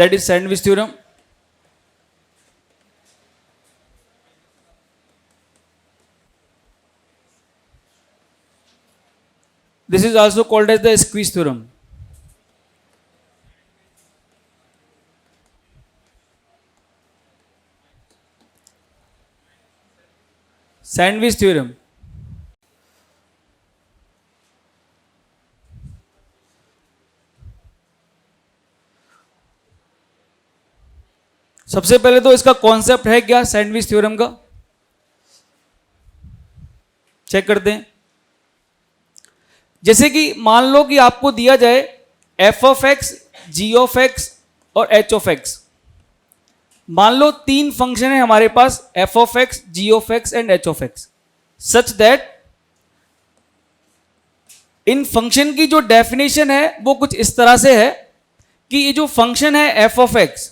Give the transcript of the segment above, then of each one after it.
that is sandwich theorem. This is also called as the squeeze theorem. Sandwich theorem. सबसे पहले तो इसका concept है क्या सैंडविच थ्योरम का, चेक करते हैं। जैसे कि मान लो कि आपको दिया जाए F of x, ji of x और एच ऑफ एक्स। मान लो तीन फंक्शन है हमारे पास, F of x, ji of X and H of X, such that इन फंक्शन की जो डेफिनेशन है वो कुछ इस तरह से है कि ये जो फंक्शन है एफ ऑफ एक्स,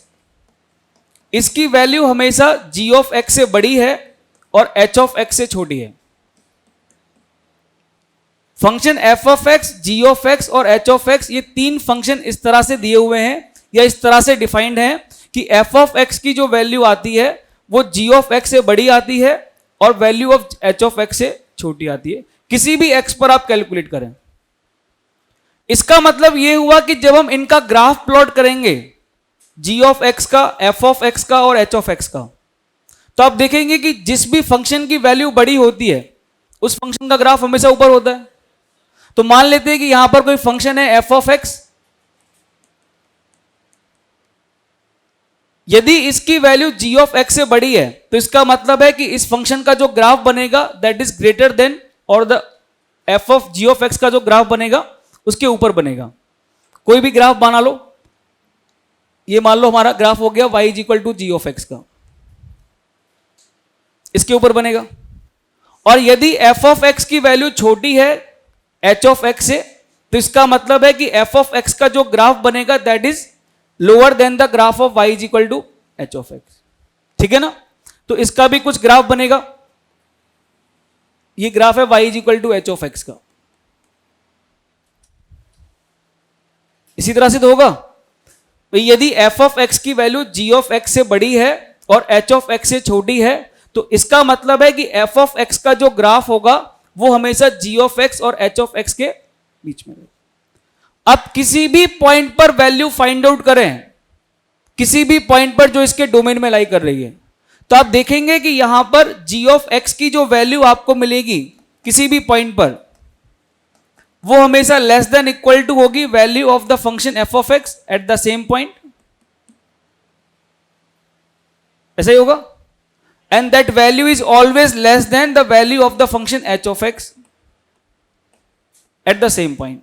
इसकी वैल्यू हमेशा जी ऑफ एक्स से बड़ी है और एच ऑफ एक्स से छोटी है। Function f of x, ji of x और एच ऑफ एक्स, ये तीन फंक्शन इस तरह से दिए हुए हैं या इस तरह से डिफाइंड हैं कि एफ ऑफ एक्स की जो वैल्यू आती है वो जी ऑफ एक्स से बड़ी आती है और value of H of x से छोटी आती है, किसी भी एक्स पर आप कैलकुलेट करें। इसका मतलब यह हुआ कि जब हम इनका ग्राफ प्लॉट करेंगे, जी ऑफ एक्स का, एफ ऑफ एक्स का और एच ऑफ एक्स का, तो आप देखेंगे कि जिस भी फंक्शन की वैल्यू बड़ी होती है उस फंक्शन का ग्राफ हमेशा ऊपर होता है। तो मान लेते हैं कि यहां पर कोई फंक्शन है एफ ऑफ एक्स, यदि इसकी वैल्यू जी ऑफ एक्स से बड़ी है तो इसका मतलब है कि इस फंक्शन का जो ग्राफ बनेगा दैट इज ग्रेटर देन, और the f of g of x का जो ग्राफ बनेगा उसके ऊपर बनेगा। कोई भी ग्राफ बना लो, ये मान लो हमारा ग्राफ हो गया y is equal to g of x का, इसके ऊपर बनेगा। और यदि एफ ऑफ एक्स की वैल्यू छोटी है एच ऑफ एक्स से, तो इसका मतलब है कि एफ ऑफ एक्स का जो ग्राफ बनेगा that is lower than the graph of y is equal to h of x. ठीक है ना? तो इसका भी कुछ ग्राफ बनेगा, ये ग्राफ है y is equal to h of x का। इसी तरह से तो होगा यदि एफ ऑफ एक्स की वैल्यू जी ऑफ एक्स से बड़ी है और एच ऑफ एक्स से छोटी है, तो इसका मतलब है कि एफ ऑफ एक्स का जो ग्राफ होगा वो हमेशा जी ऑफ एक्स और एच ऑफ एक्स के बीच में। अब किसी भी पॉइंट पर वैल्यू फाइंड आउट करें, किसी भी पॉइंट पर जो इसके डोमेन में लाई कर रही है, तो आप देखेंगे कि यहां पर जी ऑफ एक्स की जो वैल्यू आपको मिलेगी किसी भी पॉइंट पर, वो हमेशा लेस देन इक्वल टू होगी value of the function f of x at the same point. ऐसा ही होगा। And that value is always less than the value of the function H of x at the same point.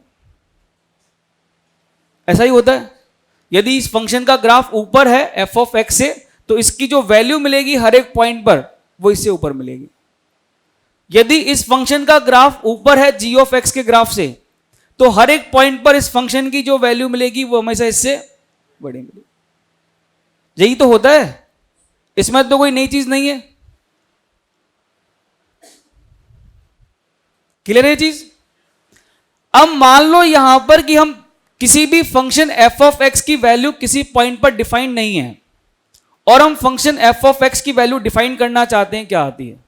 ऐसा ही होता है। यदि इस function का graph ऊपर है एफ ऑफ एक्स से, तो इसकी जो वैल्यू मिलेगी हर एक पॉइंट पर वो इससे ऊपर मिलेगी। यदि इस फंक्शन का ग्राफ ऊपर है जी ऑफ एक्स के ग्राफ से, तो हर एक पॉइंट पर इस फंक्शन की जो वैल्यू मिलेगी वो हमेशा इससे बड़ी मिलेगी। यही तो होता है, इसमें तो कोई नई चीज नहीं है। क्लियर है चीज? अब मान लो यहां पर कि हम किसी भी फंक्शन एफ ऑफ एक्स की वैल्यू किसी पॉइंट पर डिफाइन नहीं है और हम फंक्शन एफ ऑफ एक्स की वैल्यू डिफाइन करना चाहते हैं, क्या आती है?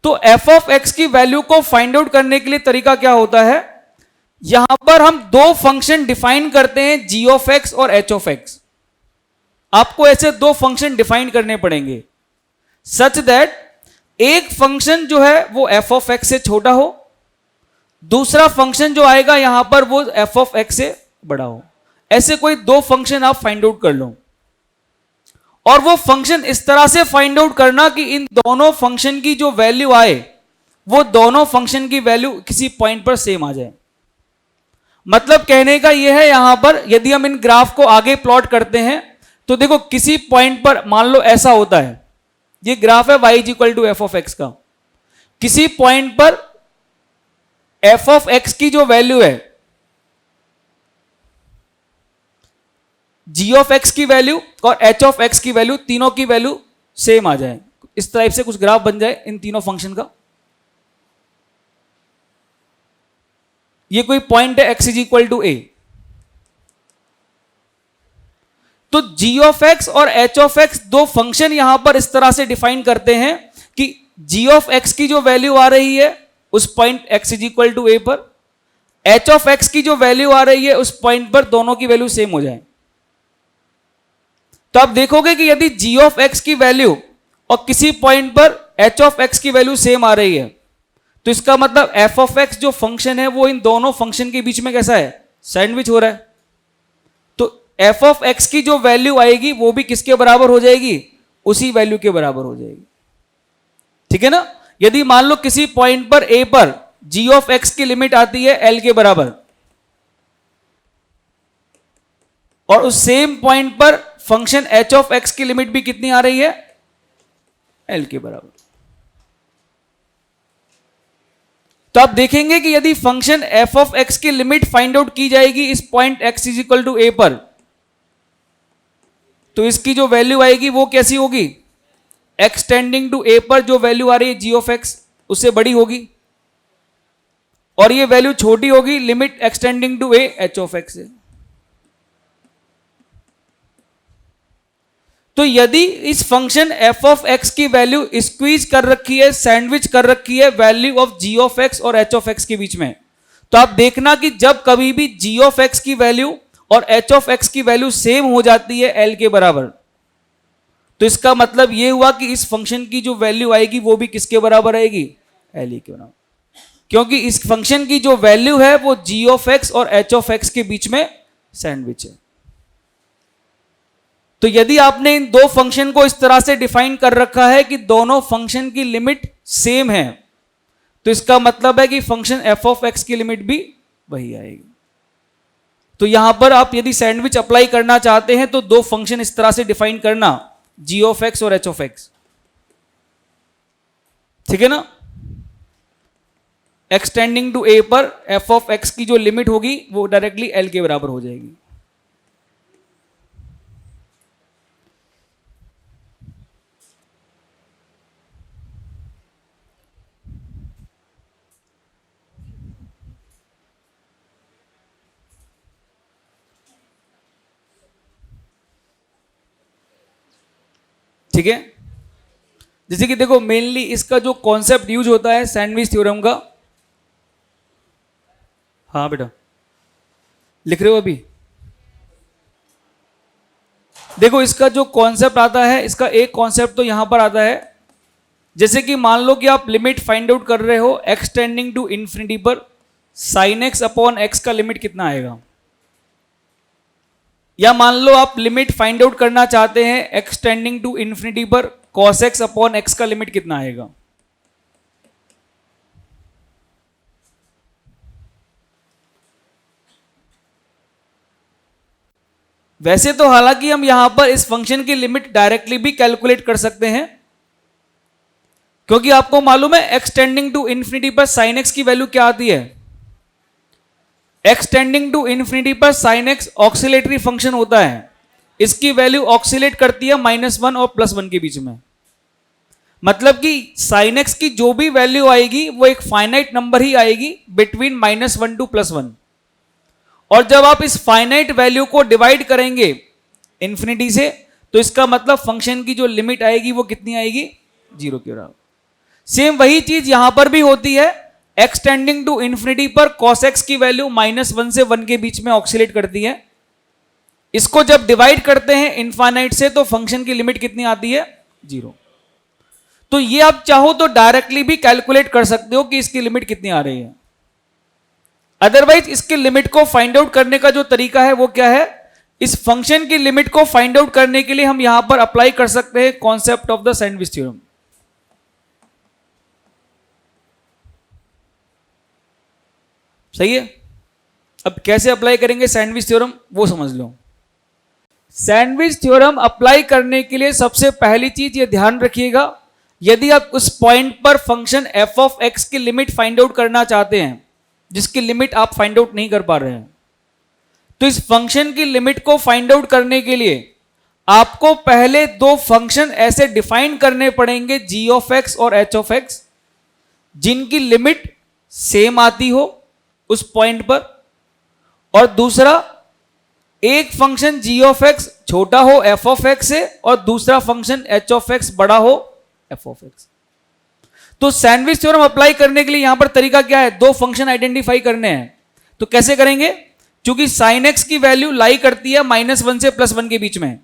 तो एफ ऑफ एक्स की वैल्यू को फाइंड आउट करने के लिए तरीका क्या होता है, यहां पर हम दो फंक्शन डिफाइन करते हैं, जी ऑफ एक्स और एच ऑफ एक्स। आपको ऐसे दो फंक्शन डिफाइन करने पड़ेंगे सच दैट एक फंक्शन जो है वो एफ ऑफ एक्स से छोटा हो, दूसरा फंक्शन जो आएगा यहां पर वो एफ ऑफ एक्स से बड़ा हो। ऐसे कोई दो फंक्शन आप फाइंड आउट कर लो, और वो फंक्शन इस तरह से फाइंड आउट करना कि इन दोनों फंक्शन की जो वैल्यू आए वो दोनों फंक्शन की वैल्यू किसी पॉइंट पर सेम आ जाए। मतलब कहने का यह है, यहां पर यदि हम इन ग्राफ को आगे प्लॉट करते हैं तो देखो किसी पॉइंट पर मान लो ऐसा होता है, ये ग्राफ है y is equal to f of x का। किसी पॉइंट पर एफ ऑफ एक्स की जो वैल्यू है, जी ऑफ एक्स की वैल्यू और एच ऑफ एक्स की वैल्यू, तीनों की वैल्यू सेम आ जाए, इस टाइप से कुछ ग्राफ बन जाए इन तीनों फंक्शन का। ये कोई पॉइंट है x इज इक्वल टू ए, तो g ऑफ x और h ऑफ x दो फंक्शन यहां पर इस तरह से डिफाइन करते हैं कि g ऑफ x की जो वैल्यू आ रही है उस point x is equal to a पर, h ऑफ x की जो वैल्यू आ रही है उस पॉइंट पर दोनों की वैल्यू सेम हो जाए। तो आप देखोगे कि यदि g ऑफ x की वैल्यू और किसी पॉइंट पर h ऑफ x की वैल्यू सेम आ रही है तो इसका मतलब f ऑफ x जो फंक्शन है वो इन दोनों फंक्शन के बीच में कैसा है, सैंडविच हो रहा है। तो f ऑफ x की जो वैल्यू आएगी वो भी किसके बराबर हो जाएगी, उसी वैल्यू के बराबर हो जाएगी। ठीक है ना। यदि मान लो किसी पॉइंट पर a पर g ऑफ x की लिमिट आती है l के बराबर और उस सेम पॉइंट पर फंक्शन h ऑफ x की लिमिट भी कितनी आ रही है, l के बराबर, तो आप देखेंगे कि यदि फंक्शन f ऑफ x की लिमिट फाइंड आउट की जाएगी इस point x is equal to a पर, तो इसकी जो वैल्यू आएगी वो कैसी होगी, x टेंडिंग टू a पर जो वैल्यू आ रही है g ऑफ x उससे बड़ी होगी और ये वैल्यू छोटी होगी limit x tending to a h of x से। तो यदि इस फंक्शन f ऑफ x की वैल्यू स्क्वीज कर रखी है, सैंडविच कर रखी है value of g of x और h ऑफ x के बीच में, तो आप देखना कि जब कभी भी g ऑफ x की वैल्यू और h ऑफ x की वैल्यू सेम हो जाती है l के बराबर, तो इसका मतलब यह हुआ कि इस फंक्शन की जो वैल्यू आएगी वो भी किसके बराबर आएगी, l के बराबर, क्योंकि इस फंक्शन की जो वैल्यू है वो g ऑफ x और h ऑफ x के बीच में सैंडविच है। तो यदि आपने इन दो फंक्शन को इस तरह से डिफाइन कर रखा है कि दोनों फंक्शन की लिमिट सेम है, तो इसका मतलब है कि फंक्शन f ऑफ x की लिमिट भी वही आएगी। तो यहां पर आप यदि सैंडविच अप्लाई करना चाहते हैं तो दो फंक्शन इस तरह से डिफाइन करना, g ऑफ x और h ऑफ x। ठीक है ना। x टेंडिंग टू a पर f ऑफ x की जो लिमिट होगी वो डायरेक्टली l के बराबर हो जाएगी। ठीक है। जैसे कि देखो मेनली इसका जो कॉन्सेप्ट यूज होता है सैंडविच थ्योरम का, हाँ बेटा लिख रहे हो अभी, देखो इसका जो कॉन्सेप्ट आता है, इसका एक कॉन्सेप्ट तो यहां पर आता है, जैसे कि मान लो कि आप लिमिट फाइंड आउट कर रहे हो x टेंडिंग टू इन्फिनिटी पर sin x अपॉन x का लिमिट कितना आएगा, या मान लो आप लिमिट फाइंड आउट करना चाहते हैं x टेंडिंग टू इन्फिनिटी पर cos x अपॉन x का लिमिट कितना आएगा। वैसे तो हालांकि हम यहां पर इस फंक्शन की लिमिट डायरेक्टली भी कैलकुलेट कर सकते हैं, क्योंकि आपको मालूम है x टेंडिंग टू इन्फिनिटी पर sin x की वैल्यू क्या आती है, x टेंडिंग टू इन्फिनिटी पर sin x ऑक्सिलेटरी फंक्शन होता है, इसकी वैल्यू ऑक्सिलेट करती है -1 और +1 के बीच में। मतलब कि sin x की जो भी वैल्यू आएगी वो एक फाइनाइट नंबर ही आएगी बिटवीन -1 टू +1, और जब आप इस फाइनाइट वैल्यू को डिवाइड करेंगे इन्फिनिटी से तो इसका मतलब फंक्शन की जो लिमिट आएगी वो कितनी आएगी, 0 के बराबर। सेम वही चीज यहां पर भी होती है, x टेंडिंग टू इन्फिनिटी पर cos x की वैल्यू -1 से 1 के बीच में ऑक्सिलेट करती है, इसको जब डिवाइड करते हैं इनफाइनाइट से तो फंक्शन की लिमिट कितनी आती है, 0। तो ये आप चाहो तो डायरेक्टली भी कैलकुलेट कर सकते हो कि इसकी लिमिट कितनी आ रही है। अदरवाइज इसके लिमिट को फाइंड आउट करने का जो तरीका है वो क्या है, इस फंक्शन की लिमिट को फाइंड आउट करने के लिए हम यहां पर अप्लाई कर सकते हैं concept of the sandwich theorem. सही है। अब कैसे अप्लाई करेंगे सैंडविच थ्योरम वो समझ लो। सैंडविच थ्योरम अप्लाई करने के लिए सबसे पहली चीज ये ध्यान रखिएगा, यदि आप उस पॉइंट पर फंक्शन f ऑफ x की लिमिट फाइंड आउट करना चाहते हैं जिसकी लिमिट आप फाइंड आउट नहीं कर पा रहे हैं, तो इस फंक्शन की लिमिट को फाइंड आउट करने के लिए आपको पहले दो फंक्शन ऐसे डिफाइन करने पड़ेंगे g ऑफ x और h ऑफ x जिनकी लिमिट सेम आती हो उस पॉइंट पर, और दूसरा एक फंक्शन g ऑफ x छोटा हो एफ ऑफ एक्स से और दूसरा फंक्शन एच ऑफ एक्स बड़ा हो एफ ऑफ एक्स। तो सैंडविच थ्योरम अप्लाई करने के लिए यहां पर तरीका क्या है, दो फंक्शन आइडेंटिफाई करने हैं। तो कैसे करेंगे, क्योंकि साइन एक्स की वैल्यू लाई करती है -1 से +1 के बीच में,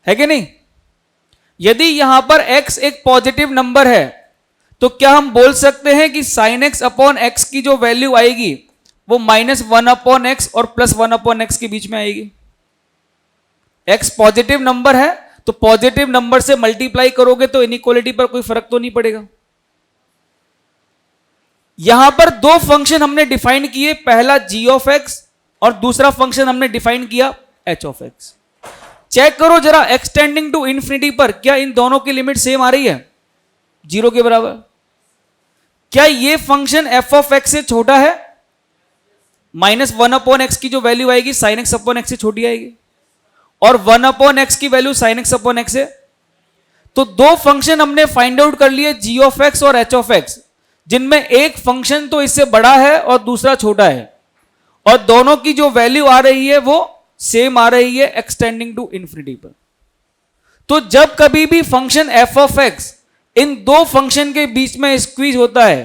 है कि नहीं। यदि यहां पर x एक पॉजिटिव नंबर है तो क्या हम बोल सकते हैं कि साइन एक्स अपॉन एक्स की जो वैल्यू आएगी वो -1 अपॉन एक्स और +1 अपॉन एक्स के बीच में आएगी। x पॉजिटिव नंबर है तो पॉजिटिव नंबर से मल्टीप्लाई करोगे तो इनइक्वालिटी पर कोई फर्क तो नहीं पड़ेगा। यहां पर दो फंक्शन हमने डिफाइन किए, पहला g ऑफ x और दूसरा फंक्शन हमने डिफाइन किया h ऑफ x। चेक करो जरा एक्सटेंडिंग टू इंफिनिटी पर क्या इन दोनों की लिमिट सेम आ रही है, 0 के बराबर। क्या ये फंक्शन f ऑफ x से छोटा है, -1 अपॉन एक्स की जो वैल्यू आएगी साइन एक्स अपॉन एक्स से छोटी आएगी, और 1 अपॉन एक्स की value sine x upon x है। तो दो फंक्शन हमने फाइंड आउट कर लिए g ऑफ x और h ऑफ x, जिनमें एक फंक्शन तो इससे बड़ा है और दूसरा छोटा है, और दोनों की जो वैल्यू आ रही है वो सेम आ रही है एक्सटेंडिंग टू इंफिनिटी पर। तो जब कभी भी फंक्शन f ऑफ x इन दो फंक्शन के बीच में स्क्वीज होता है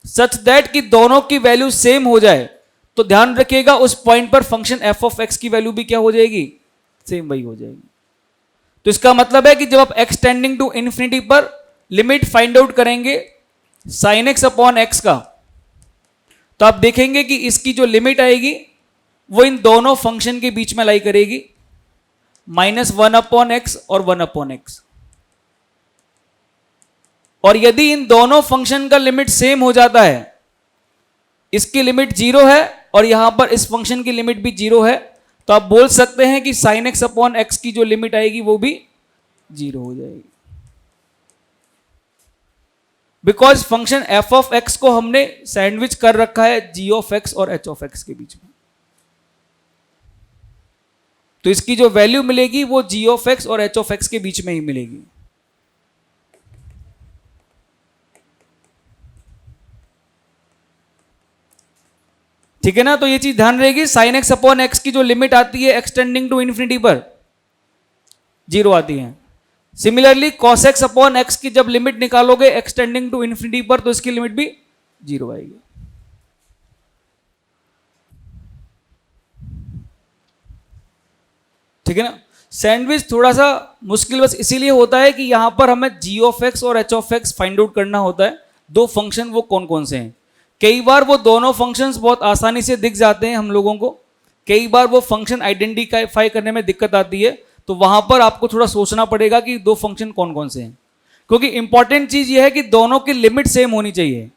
सच दैट कि दोनों की वैल्यू सेम हो जाए, तो ध्यान रखिएगा उस पॉइंट पर फंक्शन f ऑफ x की वैल्यू भी क्या हो जाएगी, सेम वही हो जाएगी। तो इसका मतलब है कि जब आप एक्सटेंडिंग टू इंफिनिटी पर लिमिट फाइंड आउट करेंगे साइन एक्स अपॉन एक्स का, तो आप देखेंगे कि इसकी जो लिमिट आएगी वो इन दोनों फंक्शन के बीच में लाई करेगी, -1 अपॉन एक्स और 1 अपॉन एक्स। और यदि इन दोनों फंक्शन का लिमिट सेम हो जाता है, इसकी लिमिट 0 है और यहां पर इस फंक्शन की लिमिट भी 0 है, तो आप बोल सकते हैं कि साइन एक्स अपॉन एक्स की जो लिमिट आएगी वो भी 0 हो जाएगी, because function f of x को हमने सैंडविच कर रखा है g ऑफ x और h ऑफ x के बीच में। तो इसकी जो वैल्यू मिलेगी वो g ऑफ x और h ऑफ x के बीच में ही मिलेगी। ठीक है ना। तो ये चीज ध्यान रहेगी, साइन एक्स अपॉन एक्स की जो लिमिट आती है एक्सटेंडिंग टू इंफिनिटी पर 0 आती है। Similarly cos x upon x की जब लिमिट निकालोगे एक्सटेंडिंग टू इंफिनिटी पर तो इसकी लिमिट भी 0 आएगी। ठीक है ना। सैंडविच थोड़ा सा मुश्किल बस इसीलिए होता है कि यहां पर हमें g ऑफ एक्स और h of x find out करना होता है, दो फंक्शन वो कौन कौन से हैं। कई बार वो दोनों फंक्शंस बहुत आसानी से दिख जाते हैं हम लोगों को, कई बार वो फंक्शन आइडेंटिफाई करने में दिक्कत आती है, तो वहां पर आपको थोड़ा सोचना पड़ेगा कि दो फंक्शन कौन कौन से हैं। क्योंकि इंपॉर्टेंट चीज ये है कि दोनों की लिमिट सेम होनी चाहिए।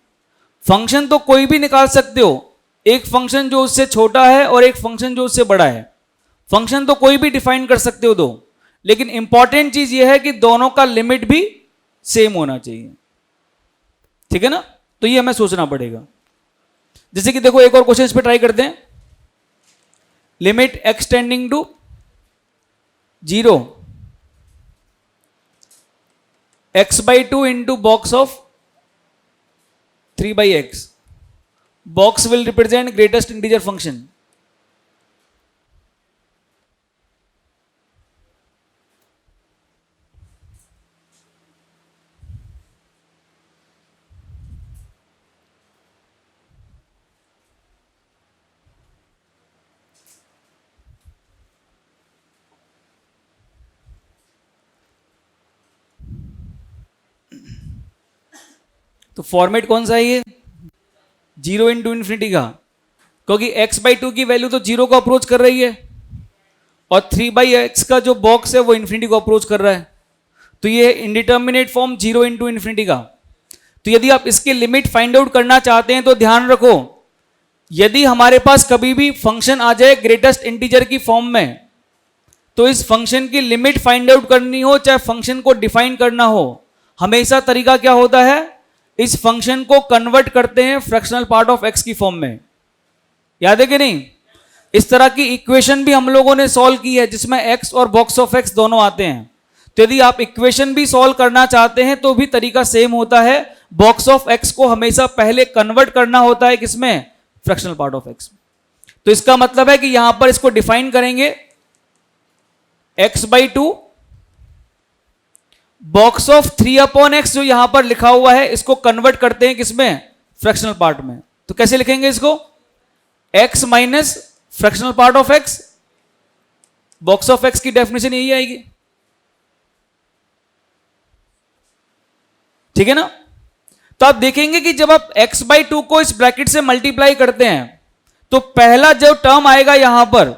फंक्शन तो कोई भी निकाल सकते हो, एक फंक्शन जो उससे छोटा है और एक फंक्शन जो उससे बड़ा है, फंक्शन तो कोई भी डिफाइन कर सकते हो दो, लेकिन इंपॉर्टेंट चीज ये है कि दोनों का लिमिट भी सेम होना चाहिए। ठीक है ना। तो ये हमें सोचना पड़ेगा। जैसे कि देखो एक और क्वेश्चन इस पे ट्राई करते हैं। Limit x tending to 0 x/2 into box of 3/x, box will represent greatest integer function। तो फॉर्मेट कौन सा है ये, 0 इंटू इन्फिनिटी का, क्योंकि x/2 की वैल्यू तो 0 को अप्रोच कर रही है और 3/x का जो बॉक्स है वो इन्फिनिटी को अप्रोच कर रहा है। तो ये है इंडिटर्मिनेट फॉर्म 0 इंटू इन्फिनिटी का। तो यदि आप इसकी लिमिट फाइंड आउट करना चाहते हैं तो ध्यान रखो, यदि हमारे पास कभी भी फंक्शन आ जाए ग्रेटेस्ट इंटीजर की फॉर्म में, तो इस फंक्शन की लिमिट फाइंड आउट करनी हो चाहे फंक्शन को डिफाइन करना हो, हमेशा तरीका क्या होता है, इस फंक्शन को कन्वर्ट करते हैं फ्रैक्शनल पार्ट ऑफ एक्स की फॉर्म में। याद है कि नहीं। इस तरह की इक्वेशन भी हम लोगों ने सॉल्व की है जिसमें एक्स और बॉक्स ऑफ एक्स दोनों आते हैं। तो यदि आप इक्वेशन भी सॉल्व करना चाहते हैं तो भी तरीका सेम होता है, बॉक्स ऑफ एक्स को हमेशा पहले कन्वर्ट करना होता है किसमें, फ्रैक्शनल पार्ट ऑफ एक्स। तो तो इसका मतलब है कि यहां पर इसको डिफाइन करेंगे x/2 बॉक्स ऑफ 3/x जो यहां पर लिखा हुआ है इसको कन्वर्ट करते हैं किसमें, फ्रैक्शनल पार्ट में। तो कैसे लिखेंगे इसको, x minus fractional part of x, box of x की डेफिनेशन यही आएगी, ठीक है ना। तो आप देखेंगे कि जब आप x/2 को इस ब्रैकेट से मल्टीप्लाई करते हैं तो पहला जो टर्म आएगा यहां पर,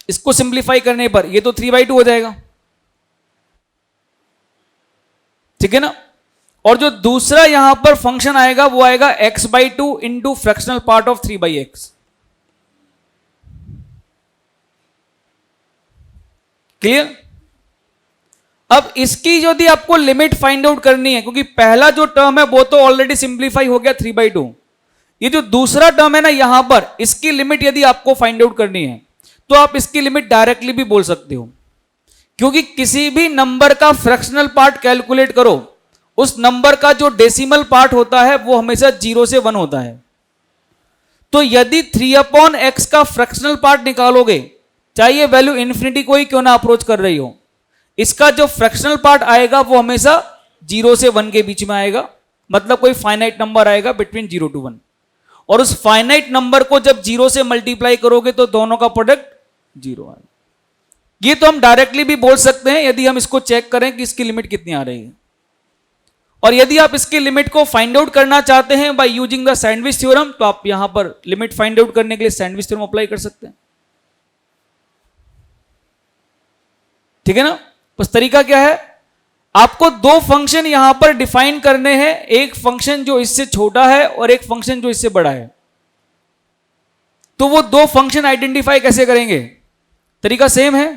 इसको सिंप्लीफाई करने पर ये तो 3/2 हो जाएगा, ठीक है ना। और जो दूसरा यहां पर फंक्शन आएगा वो आएगा x/2 into fractional part of 3/x। Clear. अब इसकी यदि आपको लिमिट फाइंड आउट करनी है, क्योंकि पहला जो टर्म है वो तो ऑलरेडी सिंप्लीफाई हो गया 3/2, ये जो दूसरा टर्म है ना यहां पर, इसकी लिमिट यदि आपको फाइंड आउट करनी है तो आप इसकी लिमिट डायरेक्टली भी बोल सकते हो, क्योंकि किसी भी नंबर का फ्रैक्शनल पार्ट कैलकुलेट करो, उस नंबर का जो डेसिमल पार्ट होता है वो हमेशा 0 से 1 होता है। तो यदि 3/x का फ्रैक्शनल पार्ट निकालोगे, चाहे ये वैल्यू इंफिनिटी को ही क्यों ना अप्रोच कर रही हो, इसका जो फ्रैक्शनल पार्ट आएगा वो हमेशा 0 से 1 के बीच में आएगा, मतलब कोई फाइनाइट नंबर आएगा बिटवीन 0 to 1। और उस फाइनाइट नंबर को जब 0 से मल्टीप्लाई करोगे तो दोनों का प्रोडक्ट 0 आएगा। ये तो हम डायरेक्टली भी बोल सकते हैं यदि हम इसको चेक करें कि इसकी लिमिट कितनी आ रही है। और यदि आप इसकी लिमिट को फाइंड आउट करना चाहते हैं by using the sandwich theorem, तो आप यहां पर लिमिट फाइंड आउट करने के लिए सैंडविच थ्योरम अप्लाई कर सकते हैं, ठीक है ना। बस तरीका क्या है, आपको दो फंक्शन यहां पर डिफाइन करने हैं, एक फंक्शन जो इससे छोटा है और एक फंक्शन जो इससे बड़ा है। तो वो दो फंक्शन आइडेंटिफाई कैसे करेंगे, तरीका सेम है।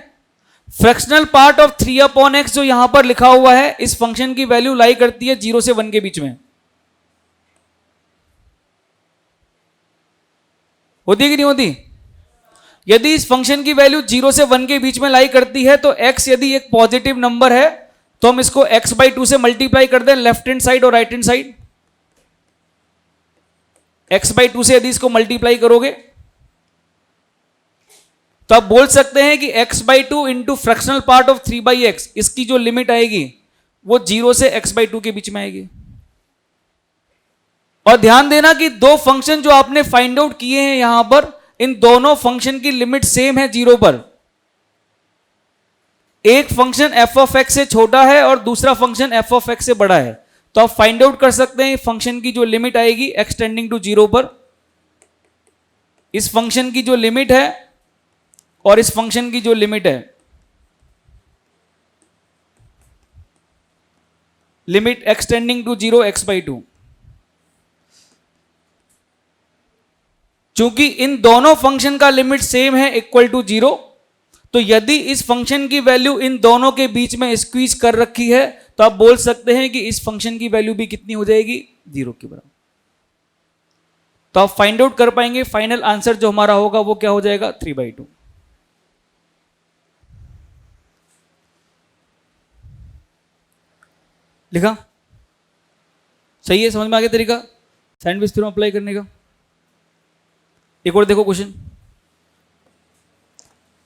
फ्रैक्शनल पार्ट ऑफ 3/x जो यहां पर लिखा हुआ है, इस फंक्शन की वैल्यू लाई करती है 0 से 1 के बीच में, होती है कि नहीं होती। यदि इस फंक्शन की वैल्यू 0 से 1 के बीच में लाई करती है तो x यदि एक पॉजिटिव नंबर है तो हम इसको x/2 से मल्टीप्लाई कर दें लेफ्ट हैंड साइड और राइट हैंड साइड। x/2 से यदि इसको मल्टीप्लाई करोगे तो आप बोल सकते हैं कि x/2 into fractional part of 3/x, इसकी जो लिमिट आएगी वो 0 से x/2 के बीच में आएगी। और ध्यान देना कि दो फंक्शन जो आपने फाइंड आउट किए हैं यहां पर, इन दोनों फंक्शन की लिमिट सेम है 0 पर। एक फंक्शन f(x) से छोटा है और दूसरा फंक्शन f(x) से बड़ा है, तो आप फाइंड आउट कर सकते हैं फंक्शन की जो लिमिट आएगी x टेंडिंग टू 0 पर, इस फंक्शन की जो लिमिट है और इस फंक्शन की जो लिमिट है, limit x tending to 0 x/2। चूंकि इन दोनों फंक्शन का लिमिट सेम है इक्वल टू 0, तो यदि इस फंक्शन की वैल्यू इन दोनों के बीच में स्क्वीज कर रखी है तो आप बोल सकते हैं कि इस फंक्शन की वैल्यू भी कितनी हो जाएगी, 0 के बराबर। तो आप फाइंड आउट कर पाएंगे, फाइनल आंसर जो हमारा होगा वो क्या हो जाएगा, 3/2। लिखा सही है, समझ में आ गया तरीका सैंडविच थ्योरम अप्लाई करने का। एक और देखो question,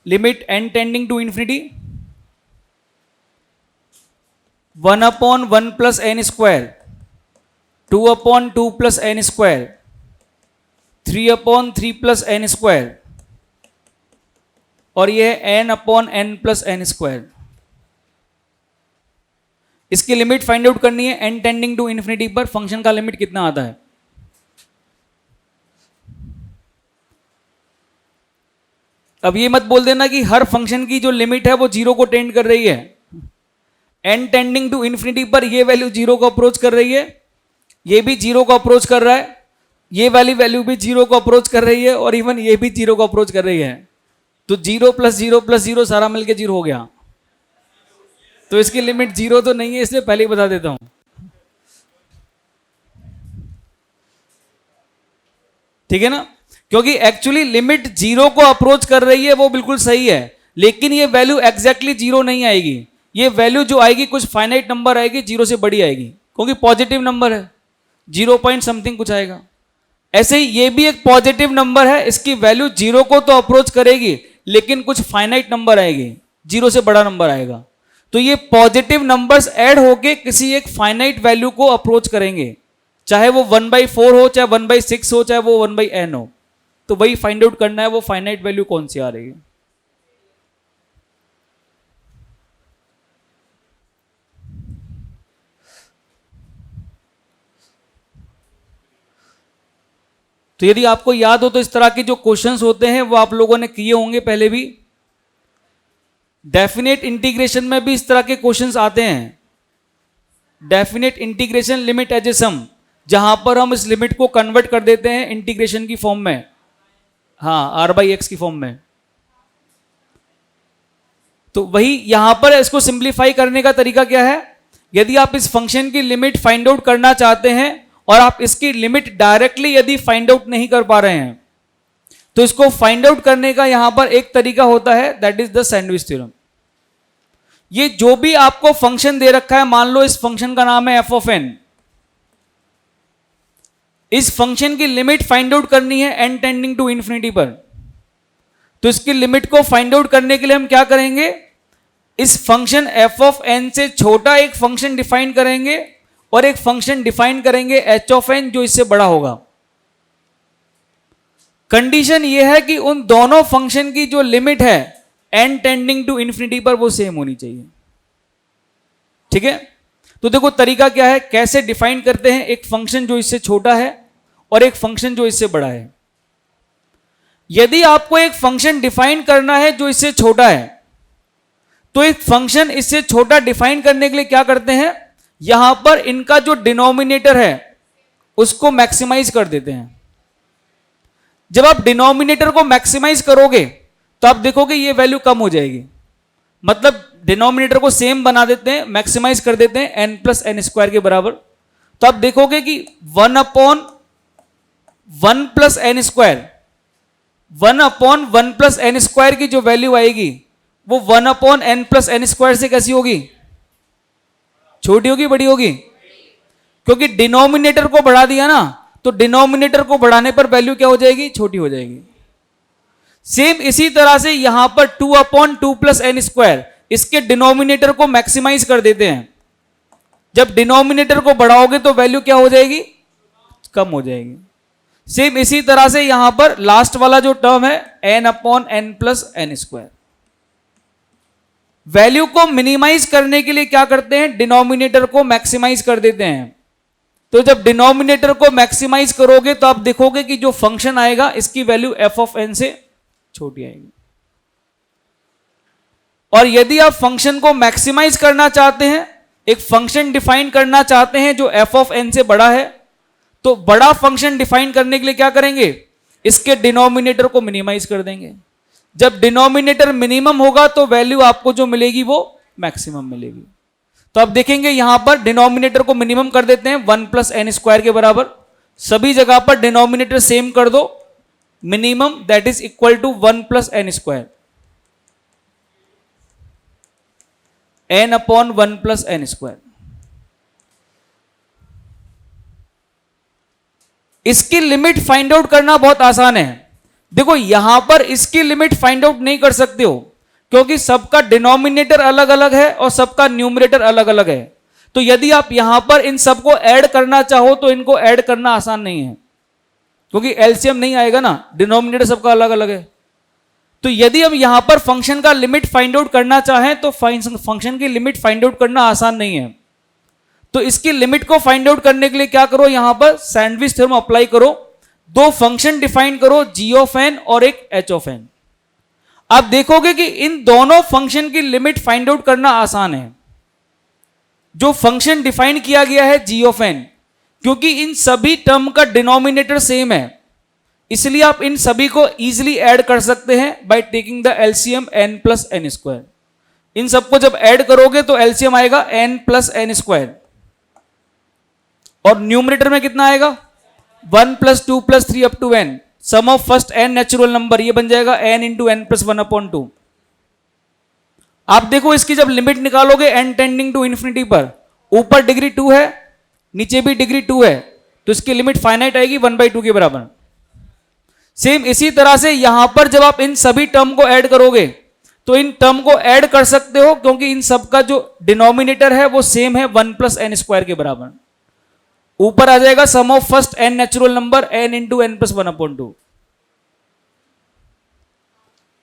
limit n tending to infinity 1/1 plus n square, 2/2 plus n square, 3/3 plus n square, और यह n/n प्लस n स्क्वायर। इसकी लिमिट फाइंड आउट करनी है n टेंडिंग टू इंफिनिटी पर फंक्शन का लिमिट कितना आता है। अब ये मत बोल देना कि हर फंक्शन की जो लिमिट है वो 0 को टेंड कर रही है। n टेंडिंग टू इंफिनिटी पर ये वैल्यू 0 को अप्रोच कर रही है, ये भी 0 को अप्रोच कर रहा है, ये वाली वैल्यू भी 0 को अप्रोच कर रही है, और इवन ये भी 0 को अप्रोच कर रही है। तो 0 प्लस 0 प्लस 0 सारा मिलके 0 हो गया। तो इसकी लिमिट 0 तो नहीं है, इसलिए पहले ही बता देता हूं, ठीक है ना। क्योंकि एक्चुअली लिमिट 0 को अप्रोच कर रही है वो बिल्कुल सही है, लेकिन ये वैल्यू एग्जैक्टली 0 नहीं आएगी। ये वैल्यू जो आएगी कुछ फाइनाइट नंबर आएगी, 0 से बड़ी आएगी, क्योंकि पॉजिटिव नंबर है, 0 पॉइंट समथिंग कुछ आएगा। ऐसे ही ये भी एक पॉजिटिव नंबर है, इसकी वैल्यू जीरो को तो अप्रोच करेगी लेकिन कुछ फाइनाइट नंबर आएगी, जीरो से बड़ा नंबर आएगा। तो ये पॉजिटिव नंबर्स ऐड होके किसी एक फाइनाइट वैल्यू को अप्रोच करेंगे, चाहे वो 1/4 हो, चाहे 1/6 हो, चाहे वो 1/n हो। तो वही फाइंड आउट करना है वो फाइनाइट वैल्यू कौन सी आ रही है। तो यदि आपको याद हो तो इस तरह के जो क्वेश्चंस होते हैं वो आप लोगों ने किए होंगे पहले भी। डेफिनेट इंटीग्रेशन में भी इस तरह के क्वेश्चंस आते हैं। Definite integration limit as a sum, जहां पर हम इस लिमिट को कन्वर्ट कर देते हैं इंटीग्रेशन की फॉर्म में, हाँ r/x की फॉर्म में। तो वही यहां पर इसको सिंप्लीफाई करने का तरीका क्या है, यदि आप इस फंक्शन की लिमिट फाइंड आउट करना चाहते हैं और आप इसकी लिमिट डायरेक्टली यदि फाइंड आउट नहीं कर पा रहे हैं तो इसको फाइंड आउट करने का यहां पर एक तरीका होता है, that is the sandwich theorem. ये जो भी आपको फंक्शन दे रखा है, मान लो इस फंक्शन का नाम है f(n), इस फंक्शन की लिमिट फाइंड आउट करनी है n टेंडिंग टू इंफिनिटी पर। तो इसकी लिमिट को फाइंड आउट करने के लिए हम क्या करेंगे, इस फंक्शन f(n) से छोटा एक फंक्शन डिफाइन करेंगे और एक फंक्शन डिफाइन करेंगे h(n) जो इससे बड़ा होगा। कंडीशन यह है कि उन दोनों फंक्शन की जो लिमिट है n टेंडिंग टू इंफिनिटी पर वो सेम होनी चाहिए। ठीक है, तो देखो तरीका क्या है, कैसे डिफाइन करते हैं एक फंक्शन जो इससे छोटा है और एक फंक्शन जो इससे बड़ा है। यदि आपको एक फंक्शन डिफाइन करना है जो इससे छोटा है, तो एक फंक्शन इससे छोटा डिफाइन करने के लिए क्या करते हैं, यहां पर इनका जो डिनोमिनेटर है उसको मैक्सिमाइज कर देते हैं। जब आप डिनोमिनेटर को मैक्सिमाइज करोगे तो आप देखोगे ये वैल्यू कम हो जाएगी, मतलब डिनोमिनेटर को सेम बना देते हैं, मैक्सिमाइज कर देते हैं n+n² के बराबर। तो आप देखोगे कि 1/1+n², 1/1+n² की जो वैल्यू आएगी वो 1/n+n² से कैसी होगी, छोटी होगी बड़ी होगी, क्योंकि डिनोमिनेटर को बढ़ा दिया ना, तो डिनोमिनेटर को बढ़ाने पर वैल्यू क्या हो जाएगी, छोटी हो जाएगी। सेम इसी तरह से यहां पर 2/2+n², इसके डिनोमिनेटर को मैक्सिमाइज कर देते हैं। जब डिनोमिनेटर को बढ़ाओगे तो वैल्यू क्या हो जाएगी, कम हो जाएगी। सेम इसी तरह से यहां पर लास्ट वाला जो टर्म है n/n+n², वैल्यू को मिनिमाइज करने के लिए क्या करते हैं, डिनोमिनेटर को मैक्सिमाइज कर देते हैं। तो जब डिनोमिनेटर को मैक्सिमाइज करोगे तो आप देखोगे कि जो फंक्शन आएगा इसकी वैल्यू f(n) से छोटी आएगी। और यदि आप फंक्शन को मैक्सिमाइज करना चाहते हैं, एक फंक्शन डिफाइन करना चाहते हैं जो f(n) से बड़ा है, तो बड़ा फंक्शन डिफाइन करने के लिए क्या करेंगे, इसके डिनोमिनेटर को मिनिमाइज कर देंगे। जब डिनोमिनेटर मिनिमम होगा तो वैल्यू आपको जो मिलेगी वो मैक्सिमम मिलेगी। तो आप देखेंगे यहां पर डिनोमिनेटर को मिनिमम कर देते हैं 1+n² के बराबर, सभी जगह पर डिनोमिनेटर सेम कर दो, minimum that is equal to 1+n², n/1+n²। इसकी लिमिट फाइंड आउट करना बहुत आसान है। देखो यहां पर इसकी लिमिट फाइंड आउट नहीं कर सकते हो क्योंकि सबका डिनोमिनेटर अलग अलग है और सबका न्यूमरेटर अलग अलग है। तो यदि आप यहां पर इन सबको ऐड करना चाहो तो इनको ऐड करना आसान नहीं है, क्योंकि एलसीएम नहीं आएगा ना, डिनोमिनेटर सबका अलग अलग है। तो यदि हम यहां पर फंक्शन का लिमिट फाइंड आउट करना चाहें तो फंक्शन की लिमिट फाइंड आउट करना आसान नहीं है। तो इसकी लिमिट को फाइंड आउट करने के लिए क्या करो, यहां पर सैंडविच थ्योरम अप्लाई करो, दो फंक्शन डिफाइन करो, g(n) और एक h(n). आप देखोगे कि इन दोनों फंक्शन की लिमिट फाइंड आउट करना आसान है। जो फंक्शन डिफाइन किया गया है g(n), क्योंकि इन सभी टर्म का डिनोमिनेटर सेम है, इसलिए आप इन सभी को इजीली ऐड कर सकते हैं by taking the LCM n+n²। इन सबको जब ऐड करोगे तो एलसीएम आएगा n+n², और न्यूमरेटर में कितना आएगा 1 + 2 + 3 up to n, sum of first n natural number, ये बन जाएगा n × n + 1/2। आप देखो इसकी जब लिमिट निकालोगे n टेंडिंग टू इंफिनिटी पर, ऊपर डिग्री 2 है, नीचे भी डिग्री 2 है, तो इसकी लिमिट फाइनाइट आएगी 1/2 के बराबर। सेम इसी तरह से यहां पर जब आप इन सभी टर्म को ऐड करोगे तो इन टर्म को ऐड कर सकते हो, क्योंकि इन सब का जो डिनोमिनेटर है वो सेम है 1 + n² के बराबर। ऊपर आ जाएगा sum of first n natural number n into n + 1/2।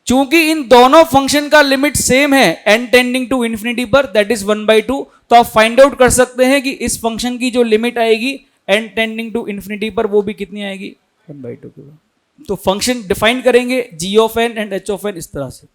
चूंकि इन दोनों फंक्शन का लिमिट सेम है n टेंडिंग टू इंफिनिटी पर, दैट इज 1/2, तो आप फाइंड आउट कर सकते हैं कि इस फंक्शन की जो लिमिट आएगी n टेंडिंग टू इंफिनिटी पर वो भी कितनी आएगी, 1/2 के। तो फंक्शन डिफाइन करेंगे g of n and h of n इस तरह से।